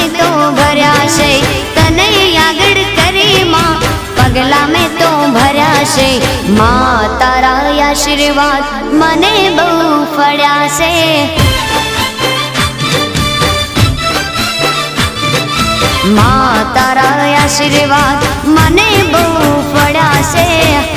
में तो भर्या छे तने आगळ करे मां पगला में तो भर्या छे मां तारा आशीर्वाद मने बहु फळ्या छे मां तारा आशीर्वाद मने बहु फळ्या छे।